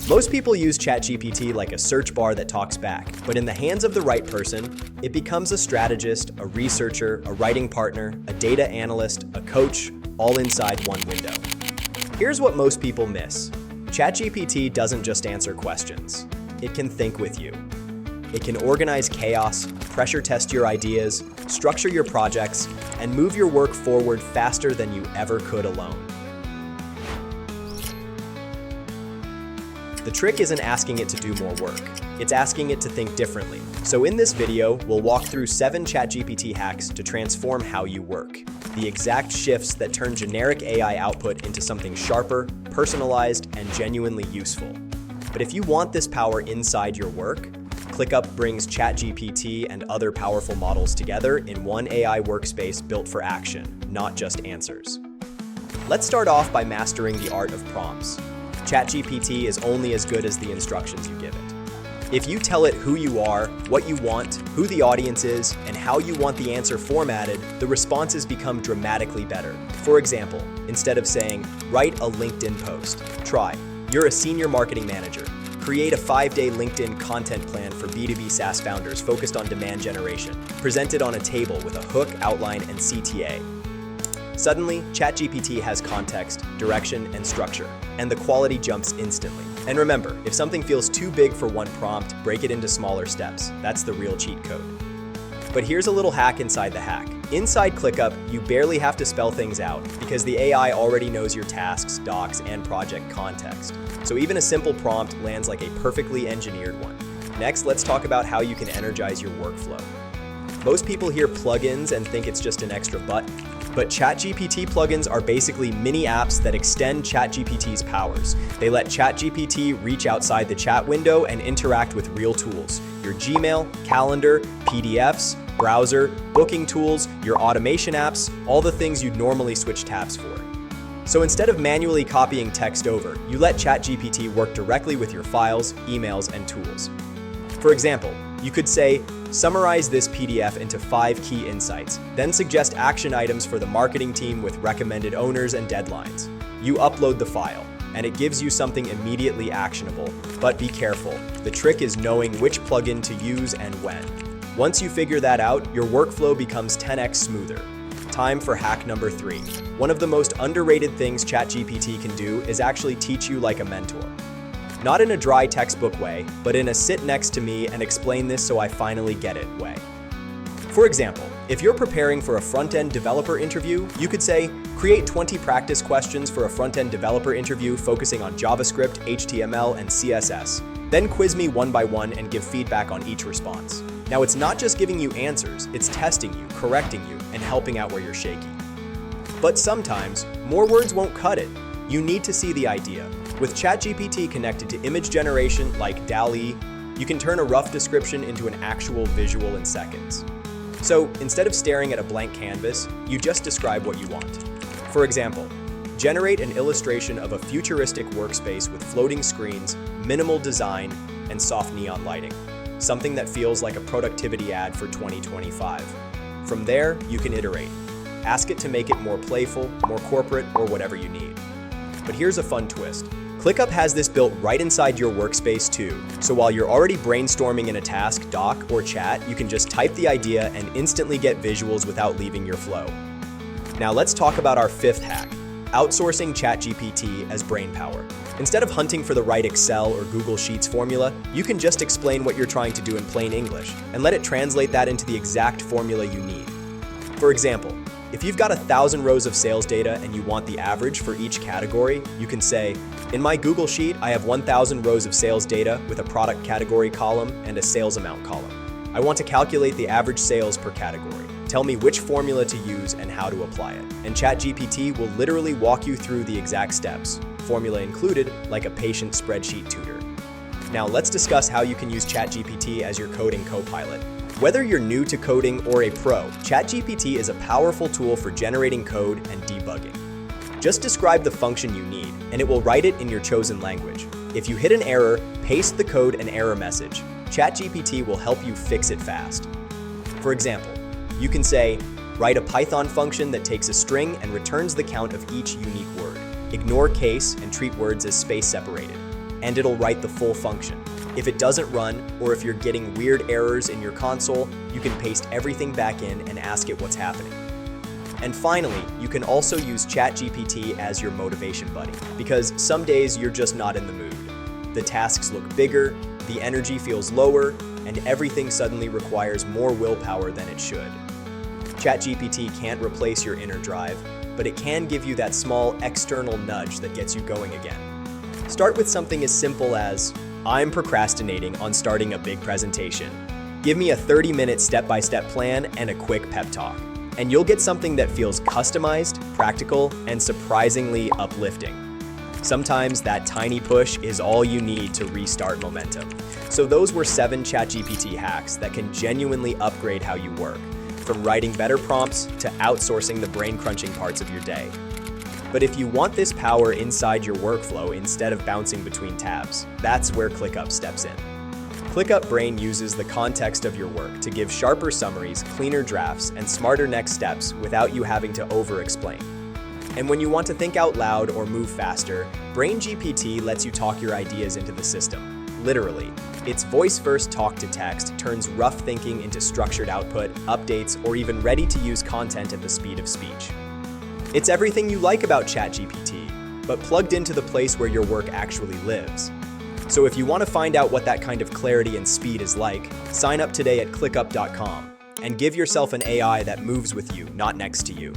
Most people use ChatGPT like a search bar that talks back, but in the hands of the right person, it becomes a strategist, a researcher, a writing partner, a data analyst, a coach, all inside one window. Here's what most people miss. ChatGPT doesn't just answer questions. It can think with you. It can organize chaos, pressure test your ideas, structure your projects, and move your work forward faster than you ever could alone. The trick isn't asking it to do more work. It's asking it to think differently. So in this video, we'll walk through 7 ChatGPT hacks to transform how you work. The exact shifts that turn generic AI output into something sharper, personalized, and genuinely useful. But if you want this power inside your work, ClickUp brings ChatGPT and other powerful models together in one AI workspace built for action, not just answers. Let's start off by mastering the art of prompts. ChatGPT is only as good as the instructions you give it. If you tell it who you are, what you want, who the audience is, and how you want the answer formatted, the responses become dramatically better. For example, instead of saying, "Write a LinkedIn post," try, "You're a senior marketing manager. Create a 5-day LinkedIn content plan for B2B SaaS founders focused on demand generation, presented on a table with a hook, outline, and CTA." Suddenly, ChatGPT has context, direction, and structure, and the quality jumps instantly. And remember, if something feels too big for one prompt, break it into smaller steps. That's the real cheat code. But here's a little hack inside the hack. Inside ClickUp, you barely have to spell things out because the AI already knows your tasks, docs, and project context. So even a simple prompt lands like a perfectly engineered one. Next, let's talk about how you can energize your workflow. Most people hear plugins and think it's just an extra button. But ChatGPT plugins are basically mini apps that extend ChatGPT's powers. They let ChatGPT reach outside the chat window and interact with real tools. Your Gmail, calendar, PDFs, browser, booking tools, your automation apps, all the things you'd normally switch tabs for. So instead of manually copying text over, you let ChatGPT work directly with your files, emails, and tools. For example, you could say, "Summarize this PDF into 5 key insights, then suggest action items for the marketing team with recommended owners and deadlines." You upload the file, and it gives you something immediately actionable. But be careful. The trick is knowing which plugin to use and when. Once you figure that out, your workflow becomes 10x smoother. Time for hack number 3. One of the most underrated things ChatGPT can do is actually teach you like a mentor. Not in a dry textbook way, but in a sit next to me and explain this so I finally get it way. For example, if you're preparing for a front-end developer interview, you could say, "Create 20 practice questions for a front-end developer interview focusing on JavaScript, HTML, and CSS. Then quiz me one by one and give feedback on each response." Now, it's not just giving you answers, it's testing you, correcting you, and helping out where you're shaky. But sometimes, more words won't cut it. You need to see the idea. With ChatGPT connected to image generation like DALL-E, you can turn a rough description into an actual visual in seconds. So instead of staring at a blank canvas, you just describe what you want. For example, generate an illustration of a futuristic workspace with floating screens, minimal design, and soft neon lighting. Something that feels like a productivity ad for 2025. From there, you can iterate. Ask it to make it more playful, more corporate, or whatever you need. But here's a fun twist. ClickUp has this built right inside your workspace too. So while you're already brainstorming in a task, doc, or chat, you can just type the idea and instantly get visuals without leaving your flow. Now let's talk about our 5th hack, outsourcing ChatGPT as brainpower. Instead of hunting for the right Excel or Google Sheets formula, you can just explain what you're trying to do in plain English and let it translate that into the exact formula you need. For example, if you've got 1,000 rows of sales data and you want the average for each category, you can say, "In my Google Sheet, I have 1,000 rows of sales data with a product category column and a sales amount column. I want to calculate the average sales per category. Tell me which formula to use and how to apply it." And ChatGPT will literally walk you through the exact steps, formula included, like a patient spreadsheet tutor. Now let's discuss how you can use ChatGPT as your coding co-pilot. Whether you're new to coding or a pro, ChatGPT is a powerful tool for generating code and debugging. Just describe the function you need, and it will write it in your chosen language. If you hit an error, paste the code and error message. ChatGPT will help you fix it fast. For example, you can say, "Write a Python function that takes a string and returns the count of each unique word. Ignore case and treat words as space separated. and it'll write the full function. If it doesn't run, or if you're getting weird errors in your console, you can paste everything back in and ask it what's happening. And finally, you can also use ChatGPT as your motivation buddy, because some days you're just not in the mood. The tasks look bigger, the energy feels lower, and everything suddenly requires more willpower than it should. ChatGPT can't replace your inner drive, but it can give you that small external nudge that gets you going again. Start with something as simple as, I'm procrastinating on starting a big presentation. Give me a 30-minute step-by-step plan and a quick pep talk. And you'll get something that feels customized, practical, and surprisingly uplifting. Sometimes that tiny push is all you need to restart momentum. So those were 7 ChatGPT hacks that can genuinely upgrade how you work, from writing better prompts to outsourcing the brain-crunching parts of your day. But if you want this power inside your workflow instead of bouncing between tabs, that's where ClickUp steps in. ClickUp Brain uses the context of your work to give sharper summaries, cleaner drafts, and smarter next steps without you having to over-explain. And when you want to think out loud or move faster, BrainGPT lets you talk your ideas into the system. Literally, its voice-first talk-to-text turns rough thinking into structured output, updates, or even ready-to-use content at the speed of speech. It's everything you like about ChatGPT, but plugged into the place where your work actually lives. So if you want to find out what that kind of clarity and speed is like, sign up today at ClickUp.com and give yourself an AI that moves with you, not next to you.